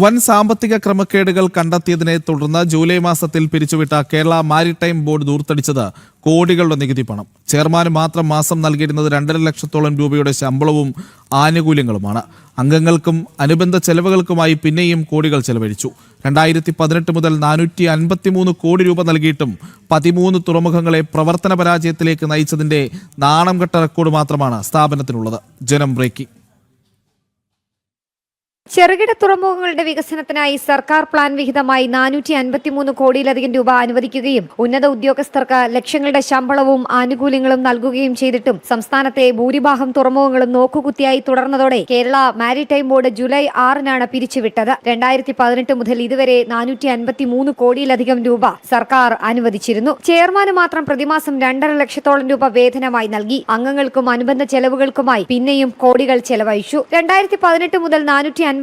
വൻ സാമ്പത്തിക ക്രമക്കേടുകൾ കണ്ടെത്തിയതിനെ തുടർന്ന് ജൂലൈ മാസത്തിൽ പിരിച്ചുവിട്ട കേരള മാരിടൈം ബോർഡ് ദൂർത്തടിച്ചത് കോടികളുടെ നികുതി പണം. ചെയർമാന് മാത്രം മാസം നൽകിയിരുന്നത് 2.5 ലക്ഷത്തോളം രൂപയുടെ ശമ്പളവും ആനുകൂല്യങ്ങളുമാണ്. അംഗങ്ങൾക്കും അനുബന്ധ ചെലവുകൾക്കുമായി പിന്നെയും കോടികൾ ചെലവഴിച്ചു. 2018 മുതൽ 453 കോടി രൂപ നൽകിയിട്ടും 13 തുറമുഖങ്ങളെ പ്രവർത്തന പരാജയത്തിലേക്ക് നയിച്ചതിന്റെ നാണം കെട്ട റെക്കോർഡ് മാത്രമാണ് സ്ഥാപനത്തിനുള്ളത്. ജനം ബ്രേക്കിംഗ്. ചെറുകിട തുറമുഖങ്ങളുടെ വികസനത്തിനായി സർക്കാർ പ്ലാൻ വിഹിതമായി 453 കോടിയിലധികം രൂപ അനുവദിക്കുകയും ഉന്നത ഉദ്യോഗസ്ഥർക്ക് ലക്ഷങ്ങളുടെ ശമ്പളവും ആനുകൂല്യങ്ങളും നൽകുകയും ചെയ്തിട്ടും സംസ്ഥാനത്തെ ഭൂരിഭാഗം തുറമുഖങ്ങളും നോക്കുകുത്തിയായി തുടർന്നതോടെ കേരള മാരിടൈം ബോർഡ് ജൂലൈ 6-നാണ് പിരിച്ചുവിട്ടത്. 2018 മുതൽ ഇതുവരെ 453 കോടിയിലധികം രൂപ സർക്കാർ അനുവദിച്ചിരുന്നു. ചെയർമാന് മാത്രം പ്രതിമാസം 2.5 ലക്ഷത്തോളം രൂപ വേതനമായി നൽകി. അംഗങ്ങൾക്കും അനുബന്ധ ചെലവുകൾക്കുമായി പിന്നെയും കോടികൾ ചെലവഴിച്ചു. 2018 മുതൽ 453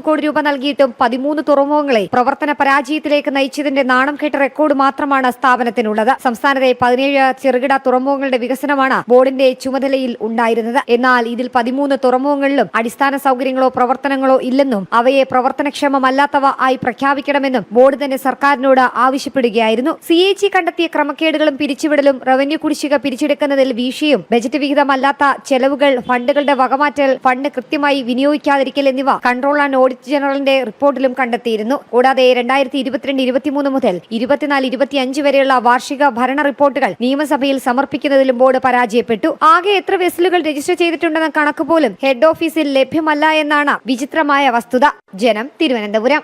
കോടി രൂപ നൽകിയിട്ടും 13 തുറമുഖങ്ങളെ പ്രവർത്തന പരാജയത്തിലേക്ക് നയിച്ചതിന്റെ നാണം കെട്ട റെക്കോർഡ് മാത്രമാണ് സ്ഥാപനത്തിനുള്ളത്. സംസ്ഥാനത്തെ 17 ചെറുകിട തുറമുഖങ്ങളുടെ വികസനമാണ് ബോർഡിന്റെ ചുമതലയിൽ ഉണ്ടായിരുന്നത്. എന്നാൽ ഇതിൽ 13 തുറമുഖങ്ങളിലും അടിസ്ഥാന സൗകര്യങ്ങളോ പ്രവർത്തനങ്ങളോ ഇല്ലെന്നും അവയെ പ്രവർത്തനക്ഷമമല്ലാത്തവ ആയി പ്രഖ്യാപിക്കണമെന്നും ബോർഡ് തന്നെ സർക്കാരിനോട് ആവശ്യപ്പെടുകയായിരുന്നു. CAG കണ്ടെത്തിയ ക്രമക്കേടുകളും പിരിച്ചുവിടലും റവന്യൂ കുടിശ്ശിക പിരിച്ചെടുക്കുന്നതിൽ വീഴ്ചയും ബജറ്റ് വിഹിതമല്ലാത്ത ചെലവുകൾ, ഫണ്ടുകളുടെ വകമാറ്റൽ, ഫണ്ട് കൃത്യമായി വിനിയോഗിക്കാതിരിക്കൽ എന്നിവ കൺട്രോൾ ആൻഡ് ഓഡിറ്റ് ജനറലിന്റെ റിപ്പോർട്ടിലും കണ്ടെത്തിയിരുന്നു. കൂടാതെ 2022-23 മുതൽ 24-25 വരെയുള്ള വാർഷിക ഭരണ റിപ്പോർട്ടുകൾ നിയമസഭയിൽ സമർപ്പിക്കുന്നതിലും ബോർഡ് പരാജയപ്പെട്ടു. ആകെ എത്ര വെസലുകൾ രജിസ്റ്റർ ചെയ്തിട്ടുണ്ടെന്ന കണക്ക് പോലും ഹെഡ് ഓഫീസിൽ ലഭ്യമല്ല എന്നാണ് വിചിത്രമായ വസ്തുത. ജനം, തിരുവനന്തപുരം.